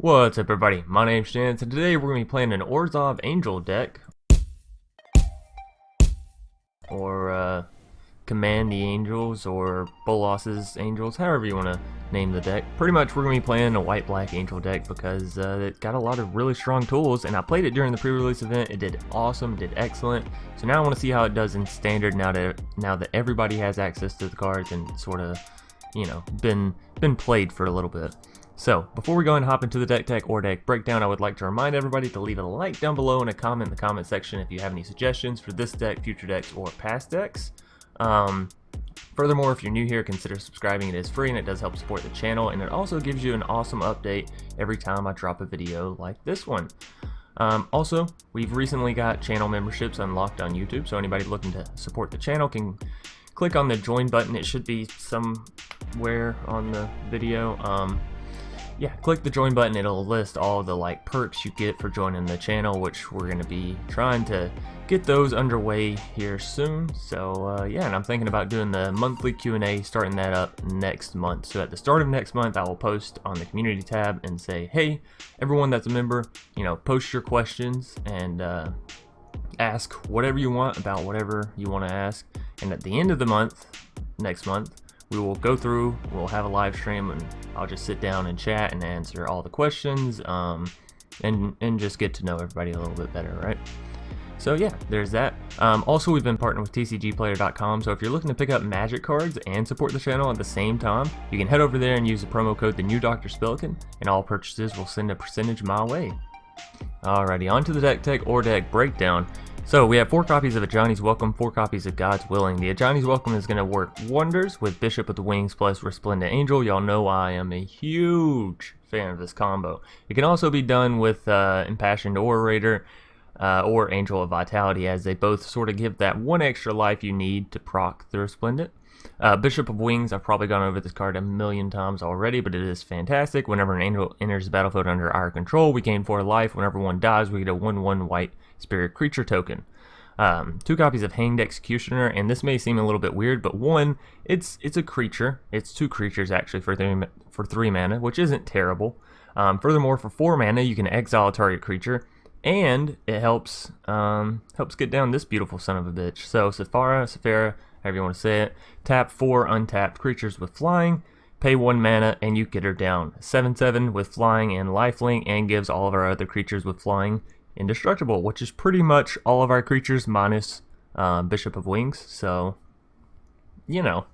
What's up everybody, my name's Chance, and today we're going to be playing an Orzhov Angel deck. Or Command the Angels, or Bolas's Angels, however you want to name the deck. Pretty much we're going to be playing a white-black Angel deck because it got a lot of really strong tools, and I played it during the pre-release event. It did awesome, did excellent. So now I want to see how it does in Standard now that everybody has access to the cards and sort of, you know, been played for a little bit. So, before we go and hop into the deck tech or deck breakdown, I would like to remind everybody to leave a like down below and a comment in the comment section if you have any suggestions for this deck, future decks, or past decks. Furthermore, if you're new here, consider subscribing. It is free and it does help support the channel, and it also gives you an awesome update every time I drop a video like this one. Also, we've recently got channel memberships unlocked on YouTube, so anybody looking to support the channel can click on the join button. It should be somewhere on the video. Yeah, click the join button. It'll list all the perks you get for joining the channel, which we're going to be trying to get those underway here soon. So yeah, and I'm thinking about doing the monthly Q&A, starting that up next month. So at the start of next month, I will post on the community tab and say, hey, everyone that's a member, you know, post your questions and ask whatever you want about whatever you want to ask. And at the end of the month, next month, we will go through, we'll have a live stream, and I'll just sit down and chat and answer all the questions, and just get to know everybody a little bit better, right? So yeah, there's that. Also, we've been partnered with TCGplayer.com, so if you're looking to pick up Magic cards and support the channel at the same time, you can head over there and use the promo code TheNewDrSpelkin, and all purchases will send a percentage my way. Alrighty, on to the deck tech or deck breakdown. So we have 4 copies of Ajani's Welcome, 4 copies of God's Willing. The Ajani's Welcome is going to work wonders with Bishop with the Wings plus Resplendent Angel. Y'all know I am a huge fan of this combo. It can also be done with Impassioned Orator or Angel of Vitality, as they both sort of give that one extra life you need to proc the Resplendent. Bishop of Wings, I've probably gone over this card a million times already, but it is fantastic. Whenever an angel enters the battlefield under our control, we gain 4 life. Whenever one dies, we get a 1/1 white spirit creature token. 2 copies of Hanged Executioner, and this may seem a little bit weird, but one, it's a creature. It's 2 creatures actually for 3 mana, which isn't terrible. Furthermore, for 4 mana, you can exile a target creature, and it helps get down this beautiful son of a bitch. So Sephara, however you want to say it, tap 4 untapped creatures with flying, pay 1 mana, and you get her down. 7/7 with flying and lifelink, and gives all of our other creatures with flying indestructible, which is pretty much all of our creatures minus Bishop of Wings. So, you know,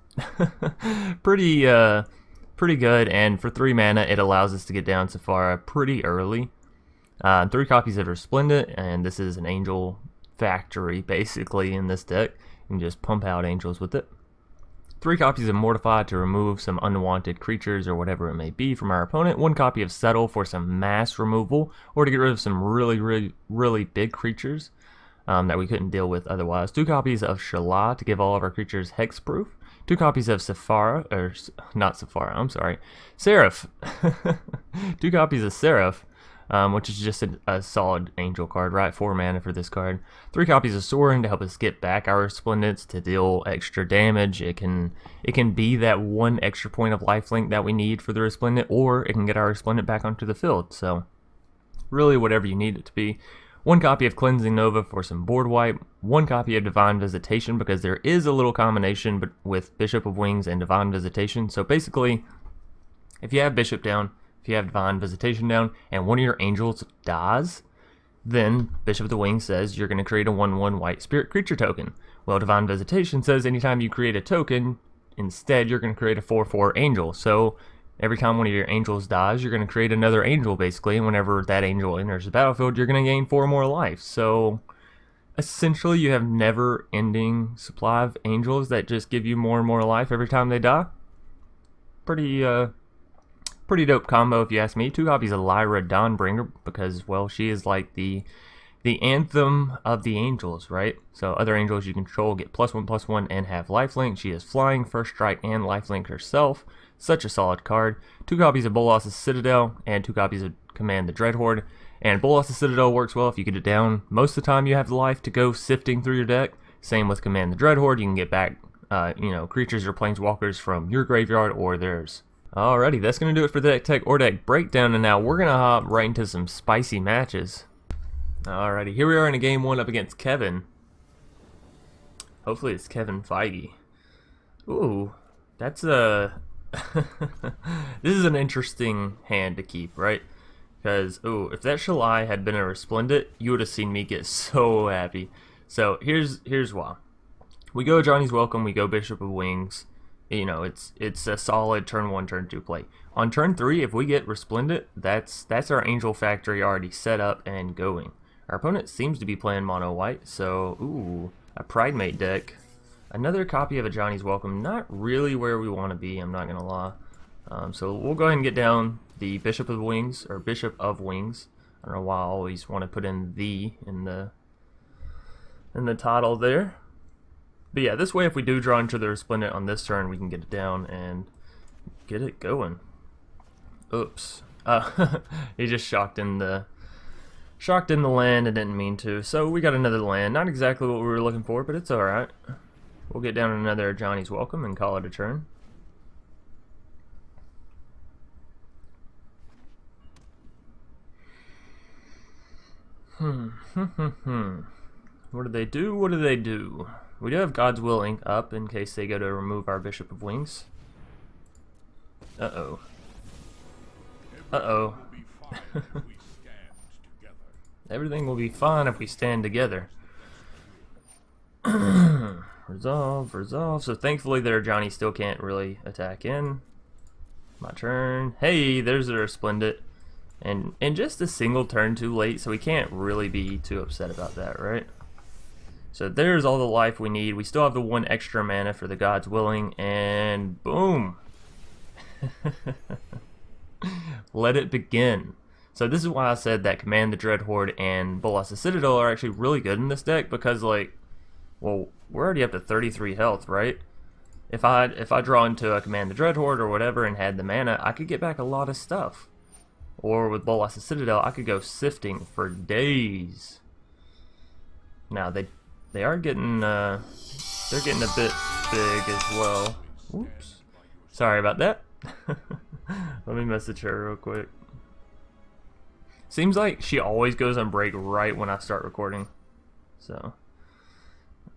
pretty good. And for 3 mana, it allows us to get down Sephara pretty early. 3 copies of Resplendent, and this is an angel factory basically in this deck. You can just pump out angels with it. 3 copies of Mortify to remove some unwanted creatures or whatever it may be from our opponent. 1 copy of Settle for some mass removal, or to get rid of some really big creatures that we couldn't deal with otherwise. 2 copies of Shalai to give all of our creatures hexproof. 2 copies of Sephara, or not Sephara, I'm sorry, Seraph. 2 copies of Seraph, which is just a solid angel card, right? 4 mana for this card. 3 copies of Sorin to help us get back our Resplendents to deal extra damage. It can be that 1 extra point of lifelink that we need for the Resplendent, or it can get our Resplendent back onto the field. So really whatever you need it to be. 1 copy of Cleansing Nova for some board wipe. 1 copy of Divine Visitation, because there is a little combination with Bishop of Wings and Divine Visitation. So basically, if you have Bishop down, if you have Divine Visitation down, and one of your angels dies, then Bishop of the Wings says you're going to create a 1/1 white spirit creature token. Well, Divine Visitation says anytime you create a token, instead you're going to create a 4/4 angel. So every time one of your angels dies, you're going to create another angel basically, and whenever that angel enters the battlefield, you're going to gain 4 more life. So essentially you have never-ending supply of angels that just give you more and more life every time they die. Pretty dope combo if you ask me. 2 copies of Lyra Dawnbringer, because, well, she is like the anthem of the angels, right? So other angels you control get +1/+1 and have lifelink. She is flying, first strike, and lifelink herself. Such a solid card. 2 copies of Bolas' Citadel, and 2 copies of Command the Dreadhorde. And Bolas' Citadel works well if you get it down. Most of the time you have the life to go sifting through your deck. Same with Command the Dreadhorde. You can get back, you know, creatures or planeswalkers from your graveyard or theirs. Alrighty, that's going to do it for the deck tech or deck breakdown, and now we're going to hop right into some spicy matches. Alrighty, here we are in a game 1 up against Kevin. Hopefully it's Kevin Feige. Ooh, that's a... this is an interesting hand to keep, right? Because, ooh, if that Shalai had been a Resplendent, you would have seen me get so happy. So, here's why. We go Ajani's Welcome, we go Bishop of Wings. You know, it's a solid turn 1, turn 2 play. On turn 3, if we get Resplendent, that's our Angel Factory already set up and going. Our opponent seems to be playing mono white, so ooh, a Pridemate deck. Another copy of Ajani's Welcome, not really where we want to be, I'm not gonna lie. So we'll go ahead and get down the Bishop of Wings, or Bishop of Wings. I don't know why I always want to put in the in the title there. But yeah, this way if we do draw into the Resplendent on this turn, we can get it down and get it going. Oops. He just shocked in the land and didn't mean to. So we got another land. Not exactly what we were looking for, but it's alright. We'll get down another Ajani's Welcome and call it a turn. What do they do? What do they do? We do have God's Willing up in case they go to remove our Bishop of Wings. Uh-oh. Uh-oh. Everything will be fine if we stand together. Resolve, resolve. So thankfully their Ajani still can't really attack in. My turn. Hey, there's a Resplendent. And just a single turn too late, so we can't really be too upset about that, right? So there's all the life we need. We still have the 1 extra mana for the God's Willing, and boom! Let it begin. So this is why I said that Command the Dreadhorde and Bolas the Citadel are actually really good in this deck, because like, well, we're already up to 33 health, right? If I draw into a Command the Dreadhorde or whatever and had the mana, I could get back a lot of stuff. Or with Bolas the Citadel, I could go sifting for days. Now they are getting they're getting a bit big as well. Oops. Sorry about that. Let me message her real quick. Seems like she always goes on break right when I start recording. So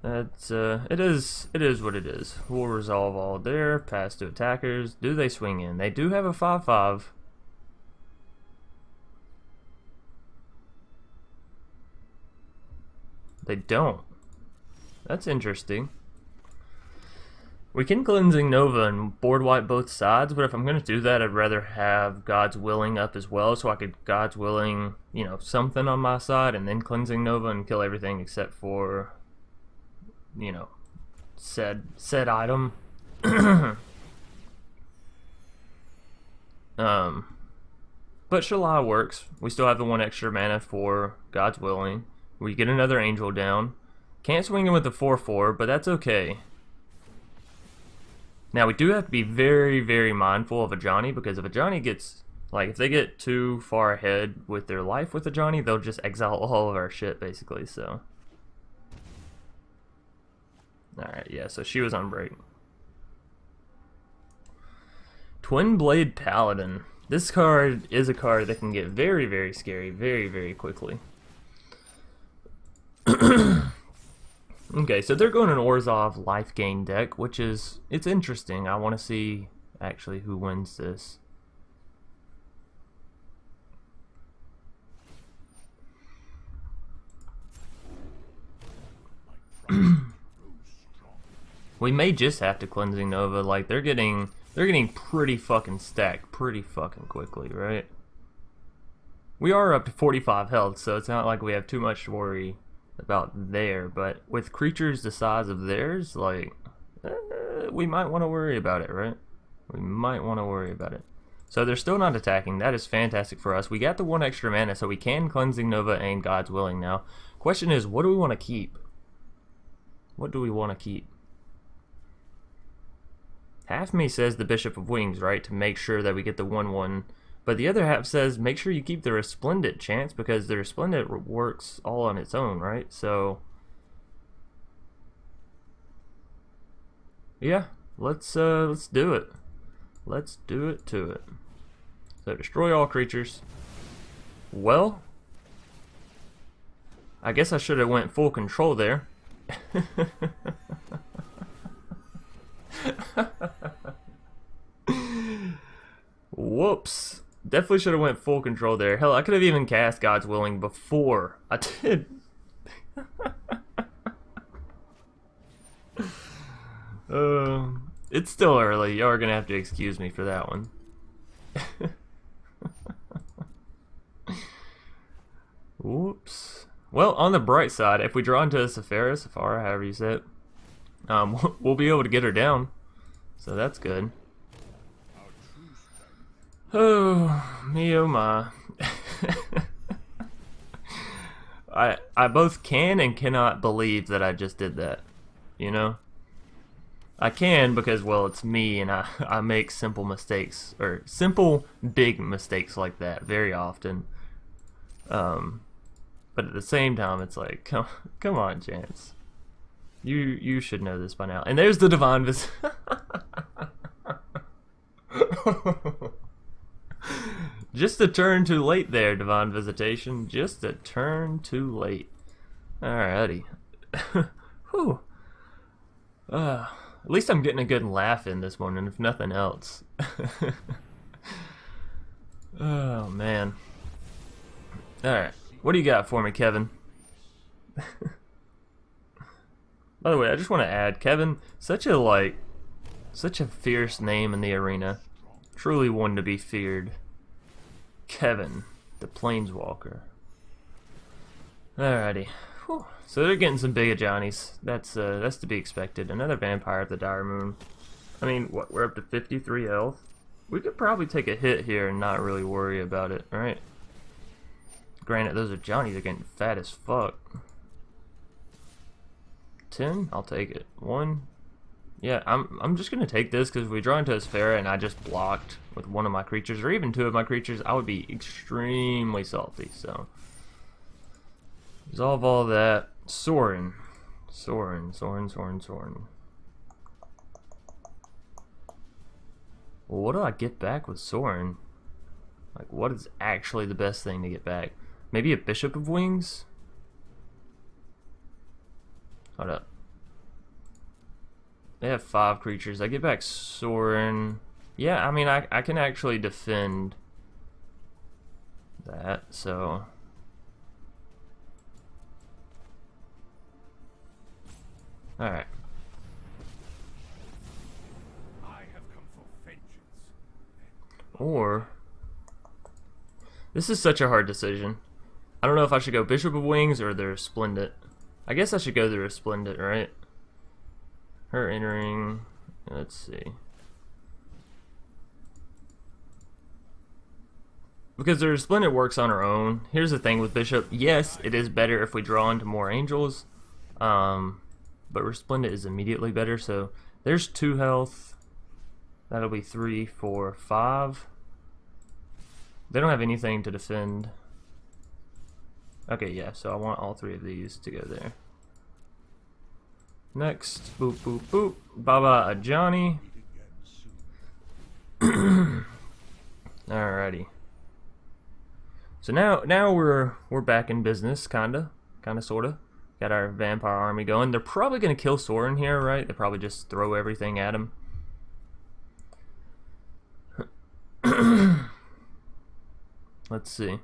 that's it is what it is. We'll resolve all there, pass to attackers. Do they swing in? They do have a 5/5. They don't. That's interesting. We can Cleansing Nova and board wipe both sides, but if I'm going to do that, I'd rather have God's Willing up as well, so I could God's Willing, you know, something on my side, and then Cleansing Nova and kill everything except for, you know, said item. But Shalai works. We still have the 1 extra mana for God's Willing. We get another Angel down. Can't swing in with the 4/4, but that's okay. Now we do have to be very, very mindful of Ajani, because if Ajani gets, like, if they get too far ahead with their life with Ajani, they'll just exile all of our shit, basically, so. Alright, yeah, so she was on break. Twin Blade Paladin. This card is a card that can get very, very scary very, very quickly. Okay, so they're going an Orzhov Lifegain deck, which is, it's interesting. I want to see actually who wins this. We may just have to Cleansing Nova. Like, they're getting pretty fucking stacked pretty fucking quickly, right? We are up to 45 health, so it's not like we have too much to worry about there, but with creatures the size of theirs, like, we might want to worry about it, right? We might want to worry about it. So they're still not attacking. That is fantastic for us. We got the 1 extra mana, so we can Cleansing Nova and God's Willing now. Question is, what do we want to keep? What do we want to keep? Half me says the Bishop of Wings, right, to make sure that we get the 1/1. But the other half says make sure you keep the Resplendent chance, because the Resplendent works all on its own, right? So yeah, let's do it. Let's do it to it. So destroy all creatures. Well, I guess I should have went full control there. Whoops. Definitely should have went full control there. Hell, I could have even cast God's Willing before I did. It's still early. Y'all are gonna have to excuse me for that one. Whoops. Well, on the bright side, if we draw into a Sephara, however you say it, we'll be able to get her down. So that's good. Oh, me oh my. I both can and cannot believe that I just did that, you know? I can because, well, it's me and I make simple mistakes, or simple big mistakes like that very often. But at the same time, it's like, come on, Chance. You should know this by now. And there's the Divine Visitation. Just a turn too late there, Divine Visitation. Just a turn too late. Alrighty. Whew. At least I'm getting a good laugh in this morning, if nothing else. Oh, man. Alright. What do you got for me, Kevin? By the way, I just want to add, Kevin, such a fierce name in the arena. Truly one to be feared. Kevin, the Planeswalker. Alrighty. Whew. So they're getting some big Ajanis. That's to be expected. Another Vampire of the Dire Moon. I mean, what, we're up to 53 health? We could probably take a hit here and not really worry about it, alright? Granted, those Ajanis are getting fat as fuck. 10? I'll take it. 1? Yeah, I'm just gonna take this because if we draw into a Sephara and I just blocked with one of my creatures, or even two of my creatures, I would be extremely salty, so. Resolve all that. Sorin. Sorin. Well, what do I get back with Sorin? Like, what is actually the best thing to get back? Maybe a Bishop of Wings? Hold up. They have 5 creatures. I get back Sorin. Yeah, I mean, I can actually defend that, so. Alright. Or, this is such a hard decision. I don't know if I should go Bishop of Wings or the Resplendent. I guess I should go the Resplendent, right? Her entering, let's see. Because the Resplendent works on her own. Here's the thing with Bishop. Yes, it is better if we draw into more angels. But Resplendent is immediately better, so there's 2 health. That'll be 3, 4, 5. They don't have anything to defend. Okay, yeah, so I want all 3 of these to go there. Next, boop, boop, boop. Baba Ajani. Alrighty. So now we're back in business, kinda, sorta. Got our vampire army going. They're probably gonna kill Sorin here, right? They probably just throw everything at him. Let's see.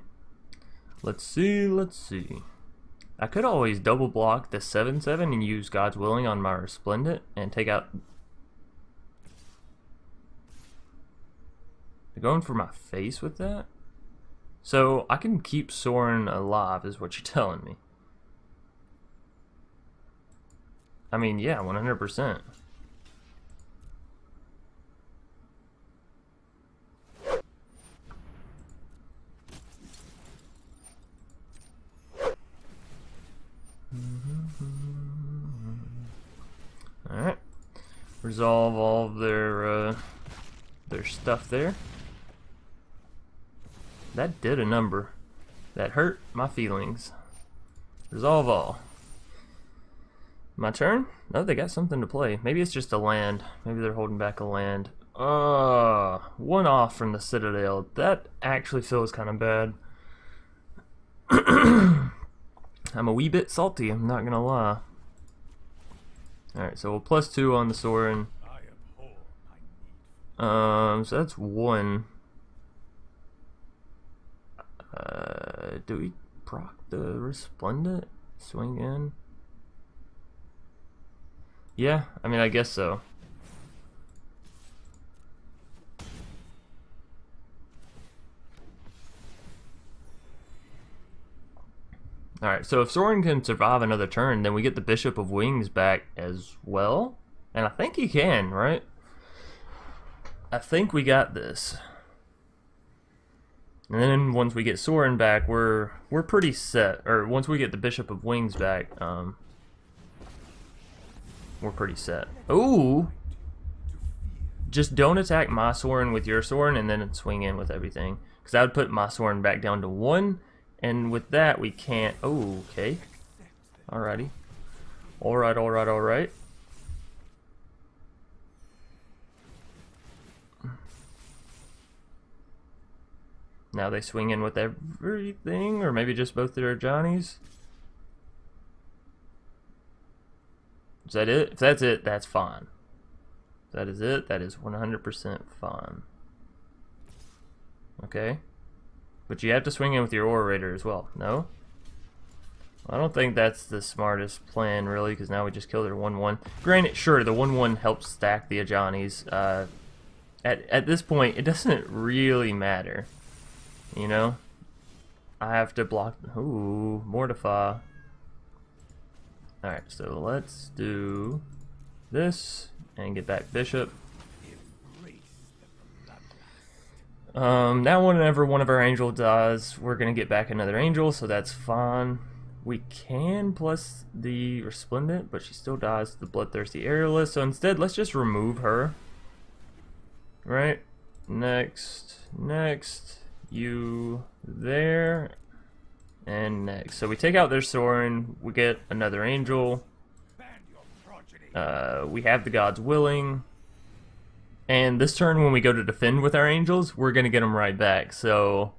I could always double block the 7/7 and use God's Willing on my Resplendent and take out. They're going for my face with that? So I can keep Sorin alive is what you're telling me. I mean, yeah, 100%. Alright. Resolve all of their stuff there. That did a number. That hurt my feelings. Resolve all. My turn? No, they got something to play. Maybe it's just a land. Maybe they're holding back a land. Oh. 1 off from the Citadel. That actually feels kind of bad. I'm a wee bit salty, I'm not gonna lie. Alright, so we'll +2 on the Sorin. So that's 1. Do we proc the Resplendent? Swing in? Yeah, I mean, I guess so. Alright, so if Sorin can survive another turn, then we get the Bishop of Wings back as well. And I think he can, right? I think we got this. And then once we get Sorin back, we're pretty set. Or once we get the Bishop of Wings back, we're pretty set. Ooh! Just don't attack my Sorin with your Sorin and then swing in with everything. Because I would put my Sorin back down to 1. And with that, we can't... Oh, okay. Alrighty. Alright, alright, alright. Now they swing in with everything, or maybe just both their Ajanis. Is that it? If that's it, that's fine. If that is it, that is 100% fine. Okay. But you have to swing in with your Orator as well, no? I don't think that's the smartest plan, really, because now we just killed their 1-1. Granted, sure, the 1-1 helps stack the Ajanis. At this point, it doesn't really matter. You know? I have to block... Ooh, Mortify. Alright, so let's do this and get back Bishop. Now whenever one of our angel dies, we're gonna get back another angel, so that's fine. We can plus the Resplendent, but she still dies to the Bloodthirsty Aerialist, so instead let's just remove her. Right? Next, you there, and next. So we take out their Sorin, we get another angel. We have the Gods Willing. And this turn, when we go to defend with our angels, we're going to get them right back. So,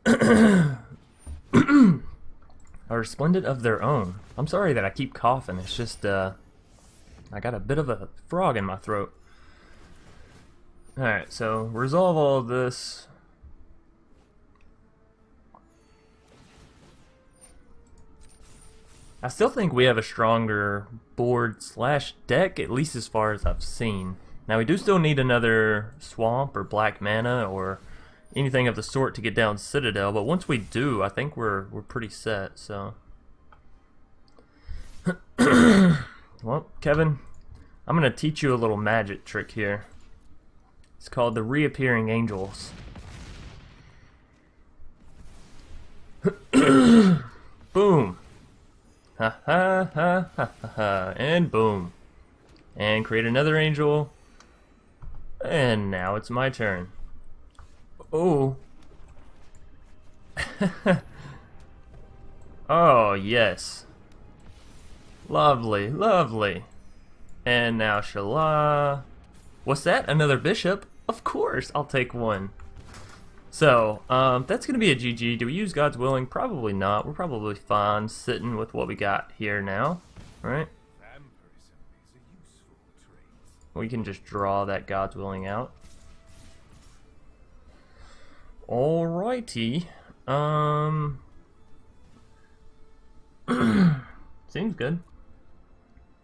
a Resplendent of their own. I'm sorry that I keep coughing. It's just, I got a bit of a frog in my throat. Alright, so resolve all of this. I still think we have a stronger board / deck, at least as far as I've seen. Now we do still need another swamp or black mana or anything of the sort to get down Citadel, but once we do, I think we're pretty set, so. Well, Kevin, I'm gonna teach you a little magic trick here. It's called the Reappearing Angels. Boom. Ha ha ha ha ha, and boom. And create another angel. And now it's my turn. Oh. Oh, yes. Lovely, lovely. And now Shalai. What's that? Another bishop? Of course, I'll take one. So, that's going to be a GG. Do we use God's Willing? Probably not. We're probably fine sitting with what we got here now. Right? We can just draw that God's Willing out. Alrighty. Seems good.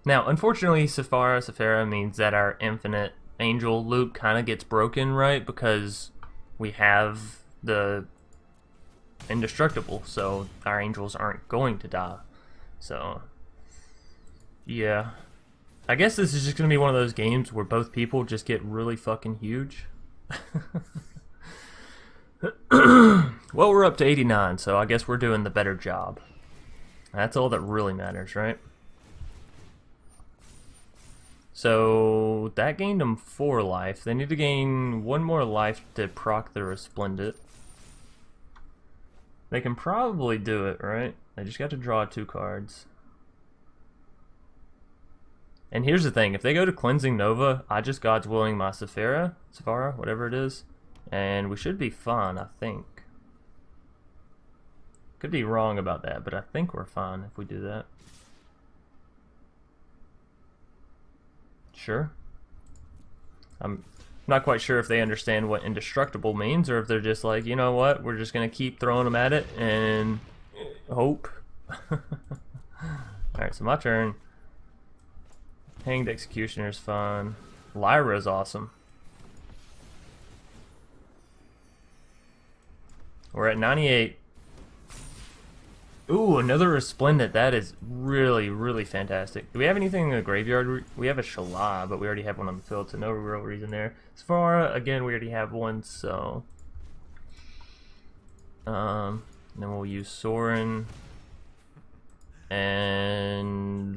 Now, unfortunately, Sephara means that our infinite angel loop kind of gets broken, right? Because we have the indestructible, so our angels aren't going to die. So, yeah. I guess this is just going to be one of those games where both people just get really fucking huge. Well, we're up to 89, so I guess we're doing the better job. That's all that really matters, right? So, that gained them 4 life. They need to gain 1 more life to proc the Resplendent. They can probably do it, right? They just got to draw 2 cards. And here's the thing, if they go to Cleansing Nova, I just God's Willing my Sephara, whatever it is, and we should be fine, I think. Could be wrong about that, but I think we're fine if we do that. Sure. I'm not quite sure if they understand what indestructible means, or if they're just like, you know what, we're just going to keep throwing them at it and hope. Alright, so my turn. Hanged Executioner's fine. Lyra's awesome. We're at 98. Ooh, another Resplendent. That is really, really fantastic. Do we have anything in the graveyard? We have a Shalai, but we already have one on the field, so no real reason there. Sephara, again, we already have one, so... then we'll use Sorin. And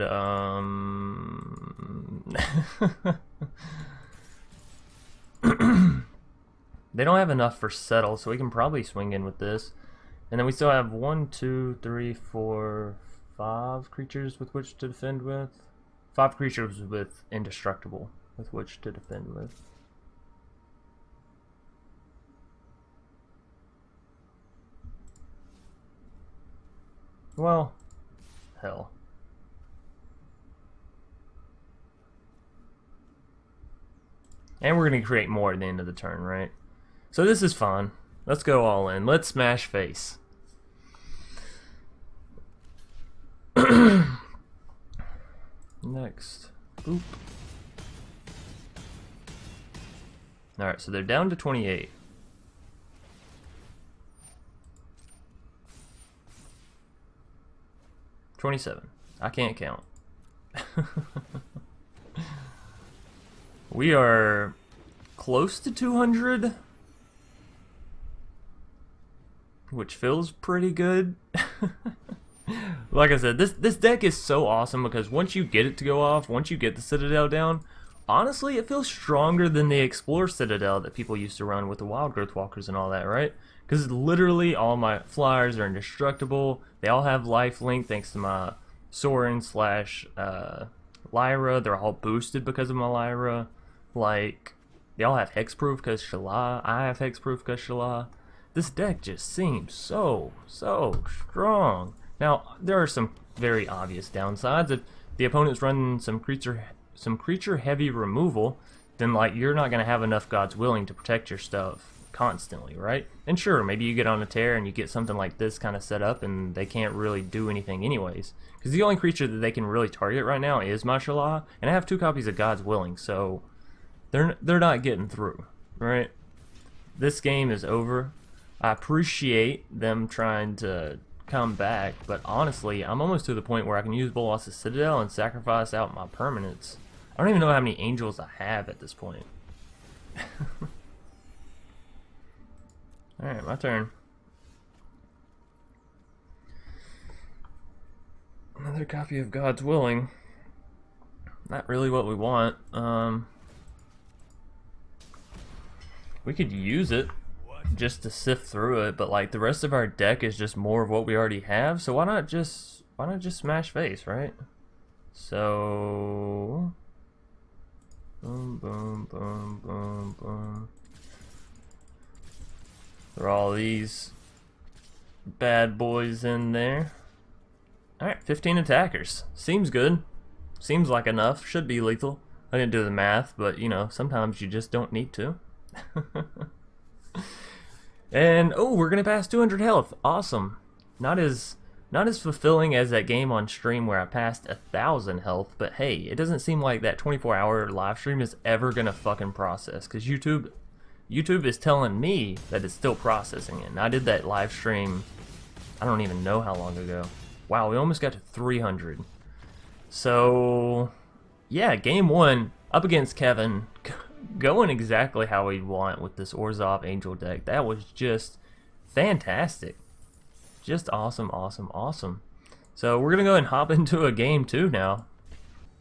they don't have enough for Settle, so we can probably swing in with this. And then we still have 1, 2, 3, 4, 5 creatures with which to defend with. 5 creatures with Indestructible with which to defend with. Well, hell. And we're going to create more at the end of the turn, right? So this is fun. Let's go all in. Let's smash face. Next. Boop. Alright, so they're down to 28. $27. I can't count. We are close to 200, which feels pretty good. Like I said, this deck is so awesome because once you get it to go off, once you get the Citadel down, honestly, it feels stronger than the Explore Citadel that people used to run with the Wild Growth Walkers and all that, right? Because literally all my flyers are indestructible. They all have life link thanks to my Sorin slash Lyra. They're all boosted because of my Lyra. Like, they all have hexproof because Shalai. I have hexproof because Shalai. This deck just seems so strong. Now, there are some very obvious downsides. If the opponent's running some creature heavy removal, then like you're not gonna have enough God's Willing to protect your stuff constantly, right? And sure, maybe you get on a tear and you get something like this kind of set up and they can't really do anything anyways. Because the only creature that they can really target right now is my Shalai, and I have 2 copies of God's Willing, so they're not getting through, right? This game is over. I appreciate them trying to come back, but honestly, I'm almost to the point where I can use Bolas' Citadel and sacrifice out my permanents. I don't even know how many angels I have at this point. Alright, my turn. Another copy of God's Willing. Not really what we want. We could use it just to sift through it, but like the rest of our deck is just more of what we already have, so why not just smash face, right? So boom, boom, boom, boom, boom. Throw all these bad boys in there. Alright, 15 attackers. Seems good. Seems like enough. Should be lethal. I didn't do the math, but you know, sometimes you just don't need to. And oh, we're gonna pass 200 health. Awesome. Not as fulfilling as that game on stream where I passed 1,000 health, but hey, it doesn't seem like that 24-hour live stream is ever gonna fucking process, because YouTube is telling me that it's still processing it. And I did that live stream, I don't even know how long ago. Wow, we almost got to 300. So yeah, game 1 up against Kevin, going exactly how we'd want with this Orzhov Angel deck. That was just fantastic. Just awesome, awesome, awesome. So we're gonna go ahead and hop into a game 2 now.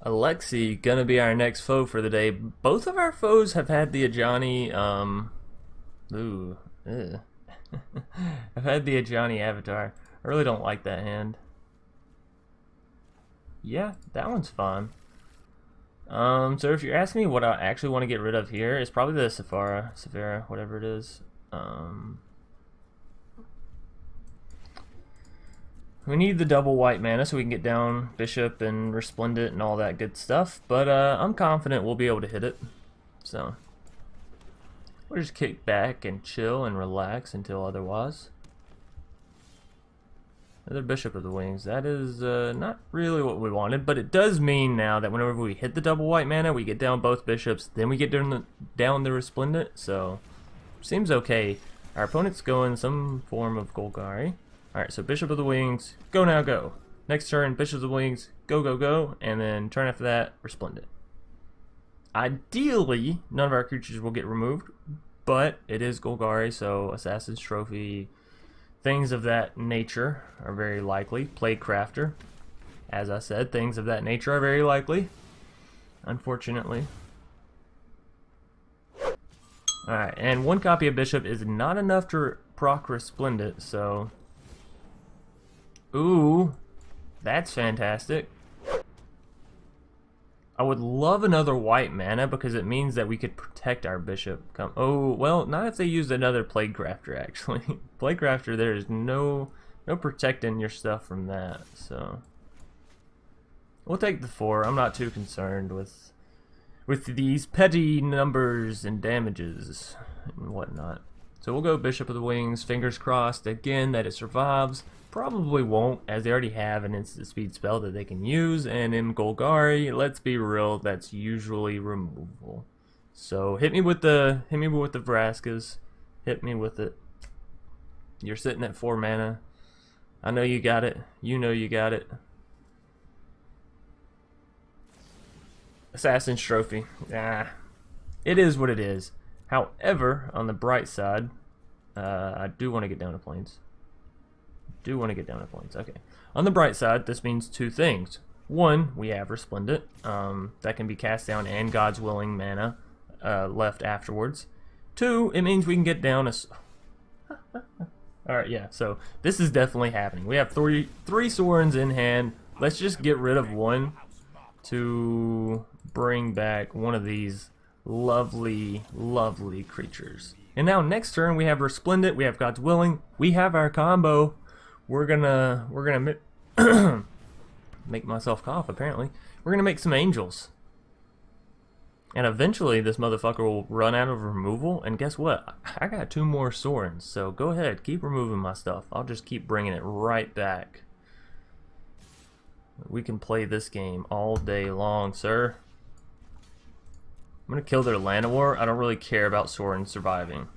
Alexi gonna be our next foe for the day. Both of our foes have had the Ajani, I've had the Ajani avatar. I really don't like that hand. Yeah, that one's fine. So if you're asking me what I actually want to get rid of here, it's probably the Sephara, whatever it is. We need the double white mana so we can get down Bishop and Resplendent and all that good stuff, but I'm confident we'll be able to hit it. So we'll just kick back and chill and relax until otherwise. Another Bishop of the Wings. That is not really what we wanted, but it does mean now that whenever we hit the double white mana, we get down both Bishops, then we get down the Resplendent, so seems okay. Our opponent's going some form of Golgari. Alright, so Bishop of the Wings, go now, go. Next turn, Bishop of the Wings, go, go, go. And then turn after that, Resplendent. Ideally, none of our creatures will get removed, but it is Golgari, so Assassin's Trophy, things of that nature are very likely. Plaguecrafter, as I said, things of that nature are very likely, unfortunately. Alright, and one copy of Bishop is not enough to proc Resplendent, so... Ooh, that's fantastic. I would love another white mana because it means that we could protect our Bishop. Oh, well, not if they use another Plaguecrafter, actually. Plaguecrafter, there is no protecting your stuff from that, so... We'll take the 4. I'm not too concerned with these petty numbers and damages and whatnot. So we'll go Bishop of the Wings, fingers crossed again that it survives. Probably won't, as they already have an instant speed spell that they can use, and in Golgari, let's be real, that's usually removable. So hit me with the Vraskas. Hit me with it. You're sitting at 4 mana. I know you got it. You know you got it. Assassin's Trophy. It is what it is. However, on the bright side, I do want to get down to Plains. Okay. On the bright side, this means 2 things. 1, we have Resplendent. That can be cast down and God's Willing mana left afterwards. 2, it means we can get down a... Alright, yeah, so this is definitely happening. We have three Sorins in hand. Let's just get rid of one to bring back one of these lovely, lovely creatures. And now next turn we have Resplendent, we have God's Willing, we have our combo. We're gonna make myself cough, apparently. We're gonna make some angels. And eventually this motherfucker will run out of removal, and guess what? I got 2 more Sorins, so go ahead, keep removing my stuff. I'll just keep bringing it right back. We can play this game all day long, sir. I'm gonna kill their Llanowar. I don't really care about Sorin surviving.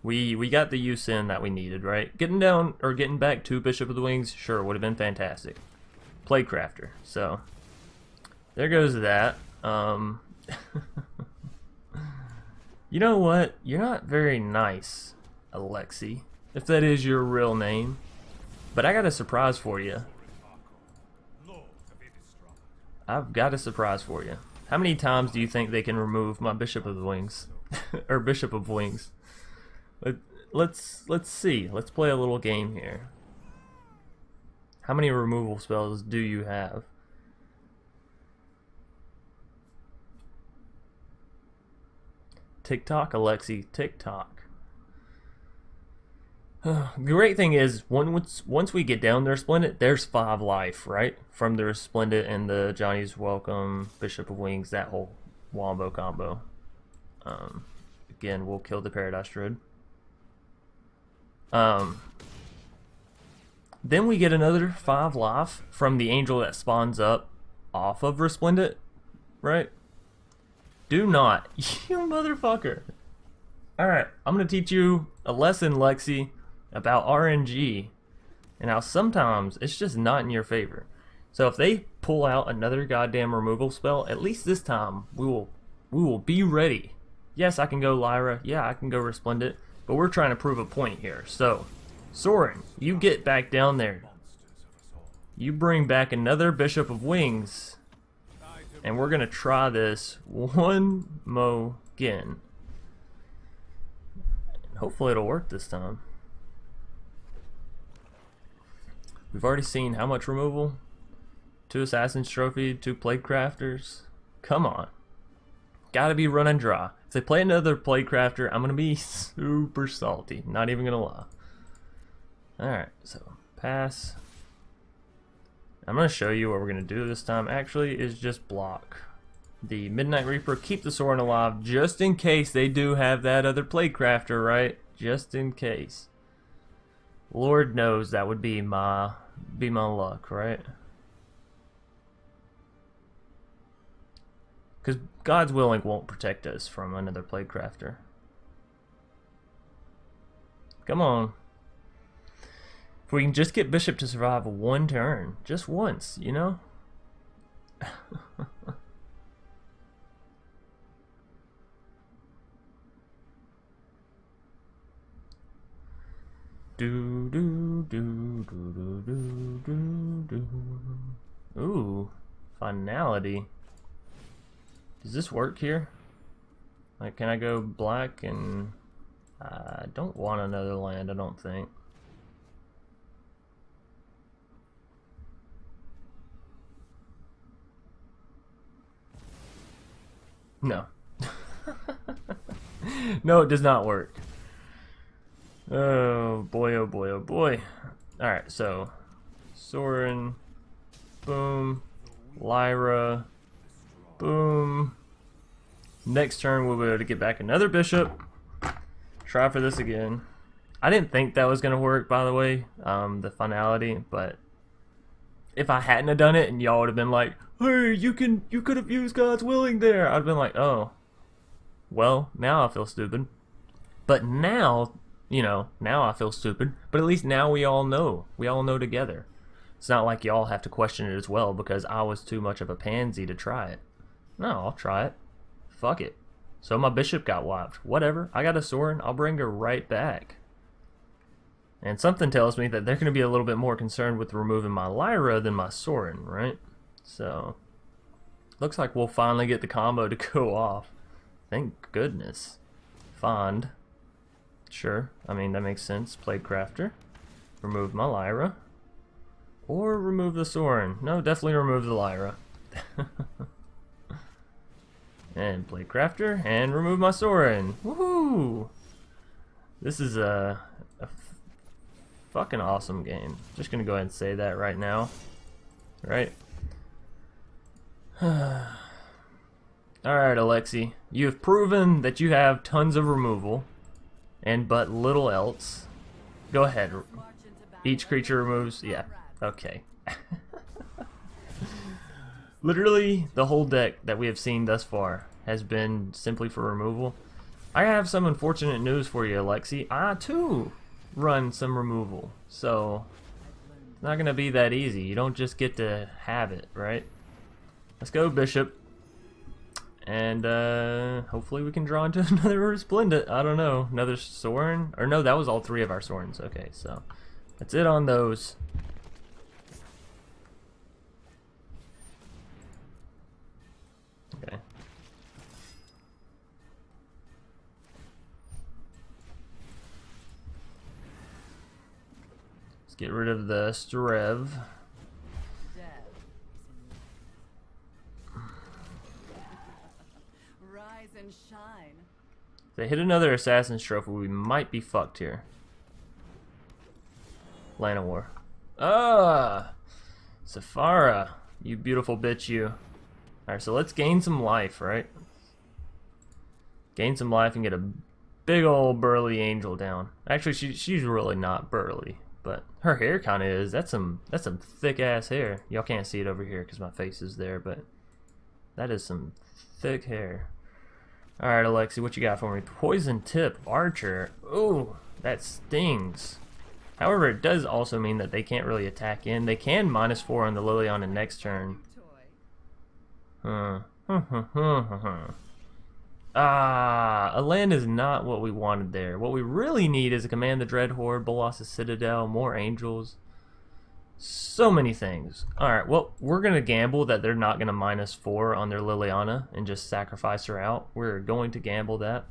We got the use in that we needed, right? Getting down, or getting back to Bishop of the Wings, sure, would have been fantastic. Plaguecrafter, so there goes that. You know what? You're not very nice, Alexi, if that is your real name. But I got a surprise for you. I've got a surprise for you. How many times do you think they can remove my Bishop of the Wings? Or Bishop of Wings? Let's see. Let's play a little game here. How many removal spells do you have? TikTok, Alexi, TikTok. The great thing is, once we get down there, Resplendent, there's 5 life, right? From the Resplendent and the Johnny's Welcome, Bishop of Wings, that whole wombo combo. Again, we'll kill the Paradise Druid. Then we get another 5 life from the angel that spawns up off of Resplendent, right? Do not, you motherfucker. Alright, I'm gonna teach you a lesson, Lexi, about RNG and how sometimes it's just not in your favor. So if they pull out another goddamn removal spell, at least this time we will be ready. Yes, I can go Lyra, yeah, I can go Resplendent, but we're trying to prove a point here. So, Sorin, you get back down there. You bring back another Bishop of Wings, and we're gonna try this one more again. Hopefully it'll work this time. We've already seen how much removal? 2 Assassin's Trophy, 2 Plaguecrafters. Come on. Gotta be running dry. If they play another Playcrafter, I'm gonna be super salty. Not even gonna lie. Alright, so pass. I'm gonna show you what we're gonna do this time. Actually, is just block the Midnight Reaper, keep the Sorin alive, just in case they do have that other Playcrafter, right? Just in case. Lord knows that would be my luck, right? Because God's willing won't protect us from another Playcrafter. Come on. If we can just get Bishop to survive one turn, just once, you know? Do do do do do do do do. Ooh, finality. Does this work here? Like, can I go black and I don't want another land, I don't think. No. No, it does not work. Oh boy, oh boy, oh boy. Alright, so Sorin, boom, Lyra, boom. Next turn we'll be able to get back another bishop. Try for this again. I didn't think that was gonna work, by the way, the finality, but if I hadn't have done it and y'all would have been like, hey, you could have used God's willing there, I'd have been like, oh, well, now I feel stupid. But now, you know, now I feel stupid, but at least now we all know. We all know together. It's not like y'all have to question it as well because I was too much of a pansy to try it. No, I'll try it. Fuck it. So my bishop got wiped. Whatever. I got a Sorin. I'll bring her right back. And something tells me that they're going to be a little bit more concerned with removing my Lyra than my Sorin, right? So, looks like we'll finally get the combo to go off. Thank goodness. Fond. Sure, I mean, that makes sense. Playcrafter. Remove my Lyra. Or remove the Sorin. No, definitely remove the Lyra. And Playcrafter. And remove my Sorin. Woohoo! This is a fucking awesome game. Just gonna go ahead and say that right now. Right? Alright, Alexi. You have proven that you have tons of removal. And but little else. Go ahead. Each creature removes. Yeah. Okay. Literally, the whole deck that we have seen thus far has been simply for removal. I have some unfortunate news for you, Alexi. I, too, run some removal. So, it's not going to be that easy. You don't just get to have it, right? Let's go, Bishop. And hopefully we can draw into another Resplendent. I don't know. Another Sorin? Or no, that was all three of our Sorins. Okay, so that's it on those. Okay. Let's get rid of the Strev. If they hit another Assassin's Trophy, we might be fucked here. Llanowar. Ah! Sephara. You beautiful bitch, you. Alright, so let's gain some life, right? Gain some life and get a big old burly angel down. Actually, she's really not burly, but her hair kind of is. That's some thick ass hair. Y'all can't see it over here because my face is there, but that is some thick hair. Alright, Alexi, what you got for me? Poison Tip Archer. Ooh, that stings. However, it does also mean that they can't really attack in. They can -4 on the Liliana next turn. Ah, a land is not what we wanted there. What we really need is a Command the Dreadhorde, Bolas' Citadel, more angels. So many things. Alright, well, we're going to gamble that they're not going to -4 on their Liliana and just sacrifice her out. We're going to gamble that.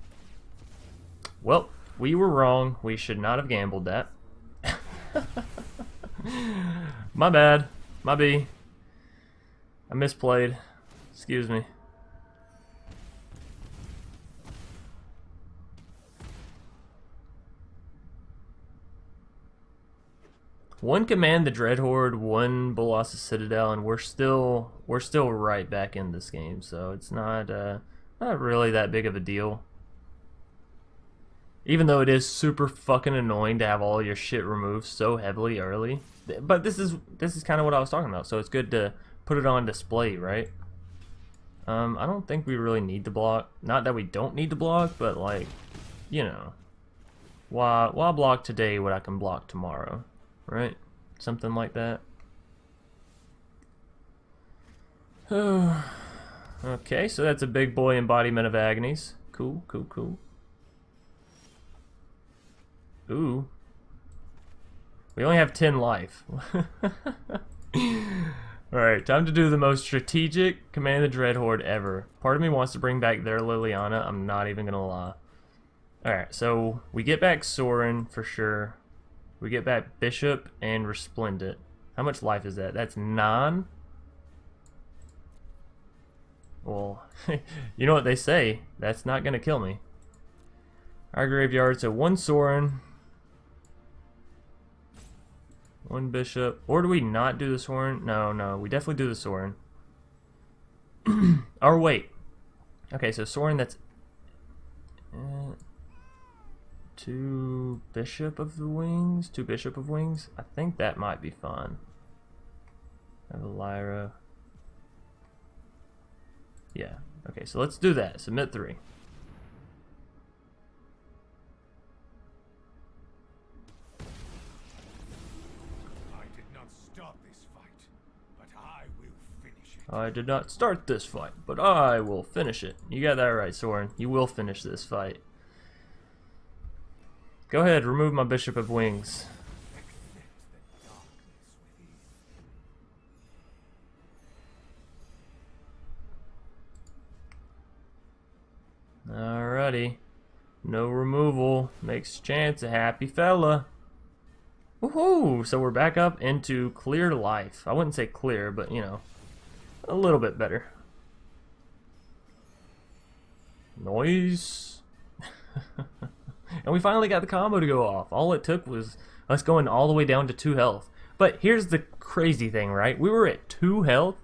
Well, we were wrong. We should not have gambled that. My bad. My B. I misplayed. Excuse me. One Command the Dreadhorde, one Bolas Citadel, and we're still right back in this game. So it's not really that big of a deal. Even though it is super fucking annoying to have all your shit removed so heavily early. But this is kind of what I was talking about. So it's good to put it on display, right? I don't think we really need to block. Not that we don't need to block, but like, you know, why block today what I can block tomorrow, right? Something like that. Okay, so that's a big boy embodiment of agonies. Cool, cool, cool. Ooh. We only have 10 life. Alright, time to do the most strategic Command the Dreadhorde ever. Part of me wants to bring back their Liliana, I'm not even gonna lie. Alright, so we get back Sorin for sure. We get back Bishop and Resplendent. How much life is that? That's 9? Well, you know what they say. That's not gonna kill me. Our graveyard, so 1 Sorin. 1 Bishop. Or do we not do the Sorin? No, we definitely do the Sorin. Or wait. Okay, so Sorin, that's 2 Bishop of the Wings. 2 Bishop of Wings. I think that might be fun. I have a Lyra. Yeah. Okay, so let's do that. Submit 3. I did not start this fight, but I will finish it. You got that right, Sorin. You will finish this fight. Go ahead, remove my Bishop of Wings. Alrighty. No removal. Makes chance a happy fella. Woohoo! So we're back up into clear life. I wouldn't say clear, but you know, a little bit better. Noise. And we finally got the combo to go off. All it took was us going all the way down to 2 health. But here's the crazy thing, right? We were at 2 health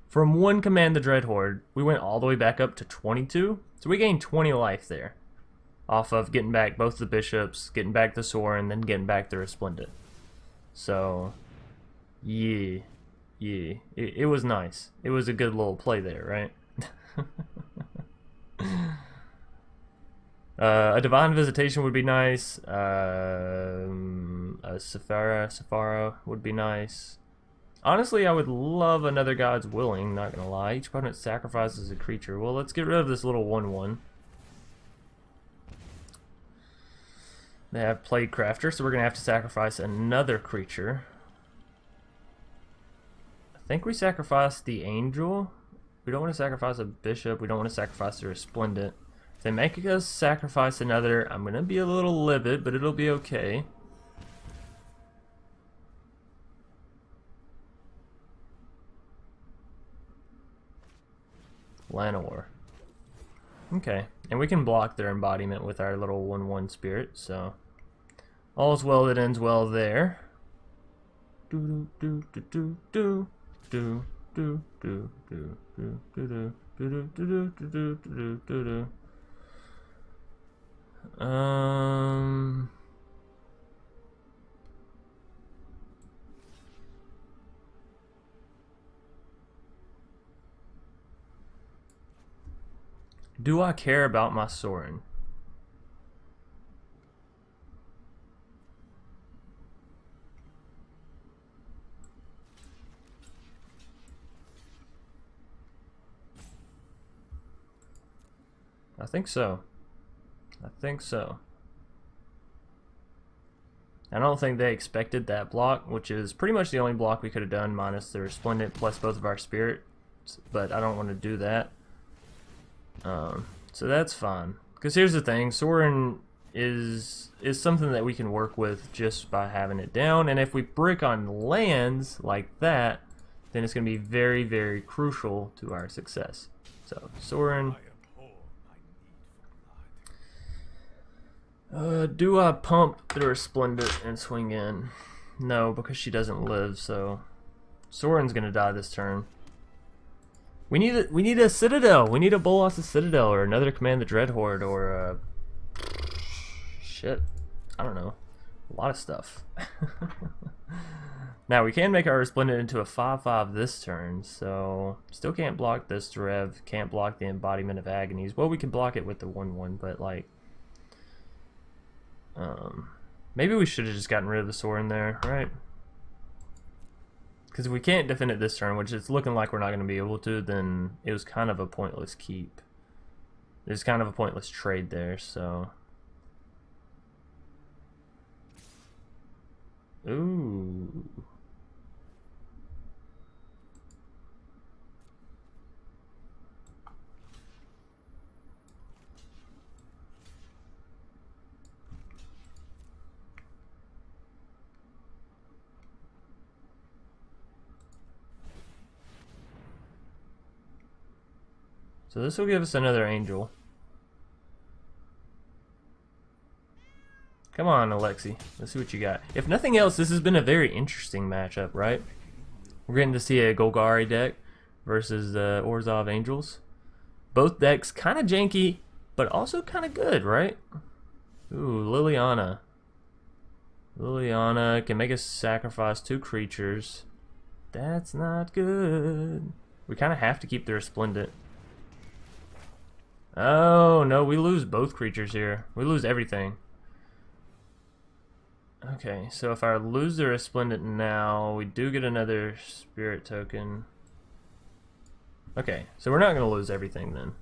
from 1 Command the Dreadhorde. We went all the way back up to 22. So we gained 20 life there. Off of getting back both the bishops, getting back the Sorin, then getting back the Resplendent. So, yeah. It was nice. It was a good little play there, right? A Divine Visitation would be nice. A Sephara would be nice. Honestly, I would love another God's Willing, not gonna lie. Each opponent sacrifices a creature. Well, let's get rid of this little 1/1. They have Plague Crafter, so we're gonna have to sacrifice another creature. I think we sacrifice the Angel. We don't want to sacrifice a Bishop. We don't want to sacrifice the Resplendent. If they make us sacrifice another, I'm gonna be a little livid, but it'll be okay. Llanowar. Okay, and we can block their embodiment with our little 1/1 spirit, so all's well that ends well there. Do do do do do do do do do do do do do do do do. Do I care about my Sorin? I think so. I think so. I don't think they expected that block, which is pretty much the only block we could have done minus the Resplendent plus both of our spirits, but I don't want to do that. So that's fine. Because here's the thing, Sorin is something that we can work with just by having it down, and if we brick on lands like that, then it's going to be very, very crucial to our success. So, Sorin. Do I pump the Resplendent and swing in? No, because she doesn't live, so Sorin's gonna die this turn. We need a Citadel. We need a Bolas' Citadel or another Command the Dreadhorde or shit. I don't know. A lot of stuff. Now we can make our Resplendent into a 5/5 this turn, so still can't block this Rev, can't block the Embodiment of Agonies. Well, we can block it with the 1/1, but like maybe we should have just gotten rid of the Sorin there, right? Because if we can't defend it this turn, which it's looking like we're not going to be able to, then it was kind of a pointless keep. There's kind of a pointless trade there, so. Ooh. So this will give us another angel. Come on, Alexi. Let's see what you got. If nothing else, this has been a very interesting matchup, right? We're getting to see a Golgari deck versus the Orzhov Angels. Both decks kind of janky, but also kind of good, right? Ooh, Liliana. Liliana can make us sacrifice 2 creatures. That's not good. We kind of have to keep the Resplendent. Oh, no, we lose both creatures here. We lose everything. Okay, so if I lose the Resplendent now, we do get another Spirit token. Okay, so we're not going to lose everything then.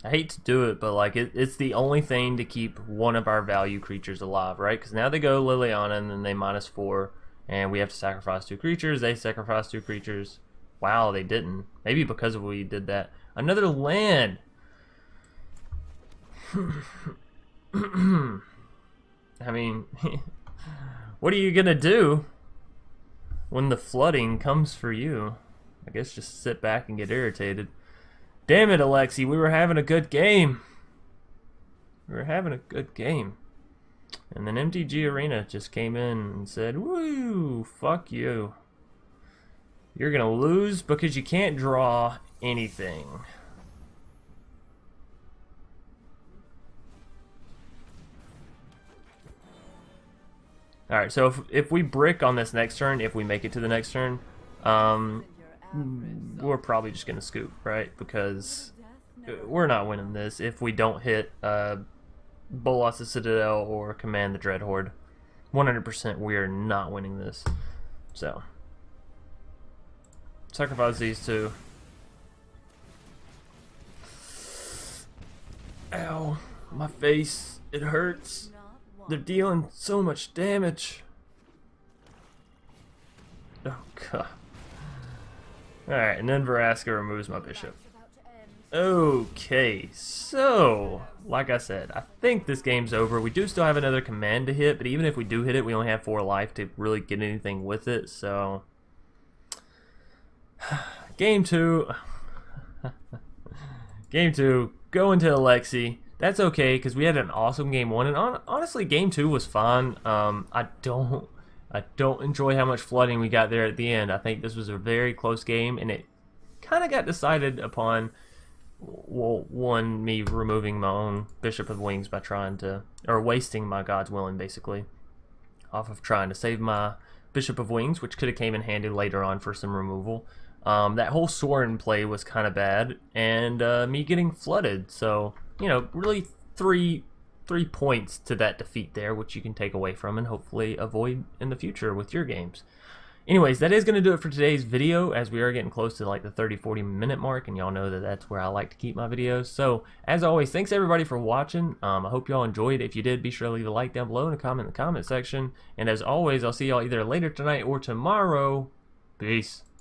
I hate to do it, but like it's the only thing to keep one of our value creatures alive, right? Because now they go Liliana and then they -4. And we have to sacrifice 2 creatures. They sacrifice 2 creatures. Wow, they didn't. Maybe because of we did that. Another land. I mean, what are you gonna do when the flooding comes for you? I guess just sit back and get irritated. Damn it, Alexi. We were having a good game. We were having a good game. And then MTG Arena just came in and said, woo, fuck you. You're gonna lose because you can't draw anything. Alright, so if we brick on this next turn, if we make it to the next turn, we're probably just gonna scoop, right? Because we're not winning this if we don't hit Bolas' Citadel or Command the Dreadhorde. 100% we are not winning this. So sacrifice these 2. Ow, my face, it hurts. They're dealing so much damage. Oh god. Alright, and then Vraska removes my bishop. Okay, so like I said, I think this game's over. We do still have another command to hit, but even if we do hit it, we only have 4 life to really get anything with it. So game 2 game 2, go into Alexi. That's okay because we had an awesome game 1, and honestly game 2 was fun. I don't enjoy how much flooding we got there at the end. I think this was a very close game, and it kind of got decided upon, well, one, me removing my own Bishop of Wings by trying to, or wasting my God's Willing basically, off of trying to save my Bishop of Wings, which could have came in handy later on for some removal. That whole Sorin play was kind of bad, and me getting flooded. So, you know, really three points to that defeat there, which you can take away from and hopefully avoid in the future with your games. Anyways, that is going to do it for today's video, as we are getting close to like the 30-40 minute mark, and y'all know that that's where I like to keep my videos. So, as always, thanks everybody for watching. I hope y'all enjoyed. If you did, be sure to leave a like down below and a comment in the comment section. And as always, I'll see y'all either later tonight or tomorrow. Peace.